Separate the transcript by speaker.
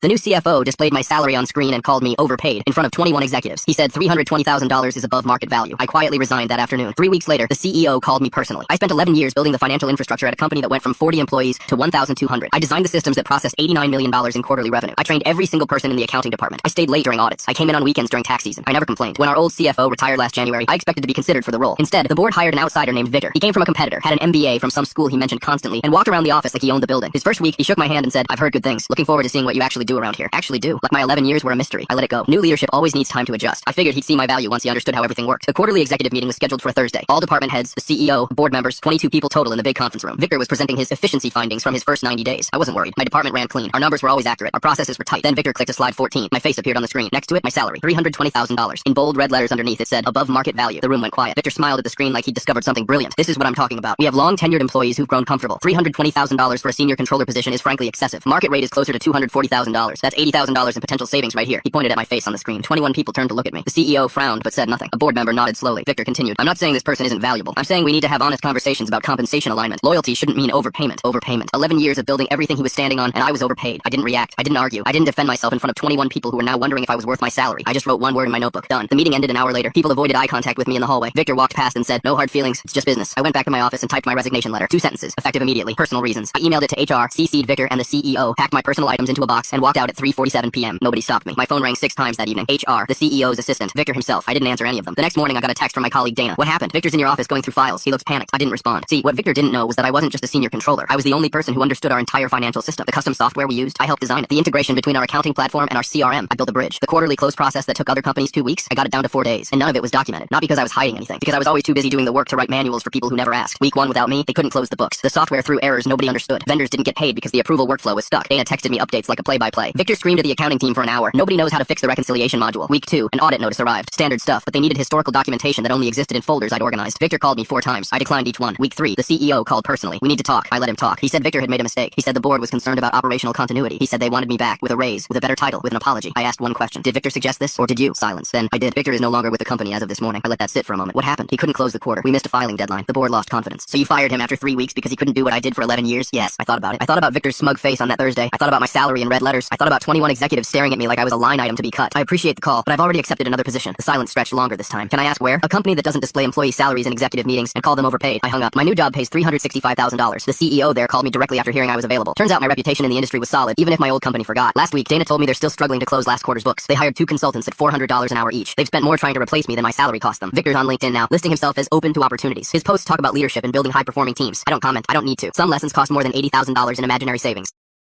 Speaker 1: The new CFO displayed my salary on screen and called me overpaid in front of 21 executives. He said $320,000 is above market value. I quietly resigned that afternoon. 3 weeks later, the CEO called me personally. I spent 11 years building the financial infrastructure at a company that went from 40 employees to 1,200. I designed the systems that processed $89 million in quarterly revenue. I trained every single person in the accounting department. I stayed late during audits. I came in on weekends during tax season. I never complained. When our old CFO retired last January, I expected to be considered for the role. Instead, the board hired an outsider named Victor. He came from a competitor, had an MBA from some school he mentioned constantly, and walked around the office like he owned the building. His first week, he shook my hand and said, "I've heard good things. Looking forward to seeing what you actually do around here." Actually do. Like my 11 years were a mystery. I let it go. New leadership always needs time to adjust. I figured he'd see my value once he understood how everything worked. The quarterly executive meeting was scheduled for a Thursday. All department heads, the CEO, board members, 22 people total in the big conference room. Victor was presenting his efficiency findings from his first 90 days. I wasn't worried. My department ran clean. Our numbers were always accurate. Our processes were tight. Then Victor clicked to slide 14. My face appeared on the screen. Next to it, my salary, $320,000. In bold red letters underneath, it said, above market value. The room went quiet. Victor smiled at the screen like he'd discovered something brilliant. This is what I'm talking about. We have long tenured employees who've grown comfortable. $320,000 for a senior controller position is frankly excessive. Market rate is closer to $240,000. That's $80,000 in potential savings right here. He pointed at my face on the screen. 21 people turned to look at me. The CEO frowned but said nothing. A board member nodded slowly. Victor continued, "I'm not saying this person isn't valuable. I'm saying we need to have honest conversations about compensation alignment. Loyalty shouldn't mean overpayment. Overpayment. 11 years of building everything he was standing on, and I was overpaid. I didn't react. I didn't argue. I didn't defend myself in front of 21 people who were now wondering if I was worth my salary. I just wrote one word in my notebook. Done." The meeting ended an hour later. People avoided eye contact with me in the hallway. Victor walked past and said, "No hard feelings. It's just business." I went back to my office and typed my resignation letter. 2 sentences. Effective immediately. Personal reasons. I emailed it to HR, CC'd Victor and the CEO, packed my personal items into a box, and walked out at 3:47 p.m. Nobody stopped me. My phone rang 6 times that evening. HR, the CEO's assistant, Victor himself. I didn't answer any of them. The next morning, I got a text from my colleague Dana. "What happened? Victor's in your office going through files. He looks panicked." I didn't respond. See, what Victor didn't know was that I wasn't just a senior controller. I was the only person who understood our entire financial system. The custom software we used, I helped design it. The integration between our accounting platform and our CRM, I built a bridge. The quarterly close process that took other companies 2 weeks, I got it down to 4 days. And none of it was documented. Not because I was hiding anything, because I was always too busy doing the work to write manuals for people who never asked. Week 1 without me, they couldn't close the books. The software threw errors nobody understood. Vendors didn't get paid because the approval workflow was stuck. Dana texted me updates like a play-by-play. Victor screamed at the accounting team for an hour. Nobody knows how to fix the reconciliation module. Week 2, an audit notice arrived. Standard stuff, but they needed historical documentation that only existed in folders I'd organized. Victor called me 4 times. I declined each one. Week 3, the CEO called personally. "We need to talk." I let him talk. He said Victor had made a mistake. He said the board was concerned about operational continuity. He said they wanted me back with a raise, with a better title, with an apology. I asked one question. "Did Victor suggest this, or did you?" Silence. Then I did. "Victor is no longer with the company as of this morning." I let that sit for a moment. "What happened?" "He couldn't close the quarter. We missed a filing deadline. The board lost confidence." "So you fired him after 3 weeks because he couldn't do what I did for 11 years? Yes. I thought about it. I thought about Victor's smug face on that Thursday. I thought about my salary in red letters. I thought about 21 executives staring at me like I was a line item to be cut. I appreciate the call, but I've already accepted another position. The silence stretched longer this time. "Can I ask where?" "A company that doesn't display employee salaries in executive meetings and call them overpaid." I hung up. "My new job pays $365,000. The CEO there called me directly after hearing I was available. Turns out my reputation in the industry was solid, even if my old company forgot. Last week, Dana told me they're still struggling to close last quarter's books. They hired 2 consultants at $400 an hour each. They've spent more trying to replace me than my salary cost them." Victor's on LinkedIn now, listing himself as open to opportunities. His posts talk about leadership and building high-performing teams. I don't comment. I don't need to. Some lessons cost more than $80,000 in imaginary savings.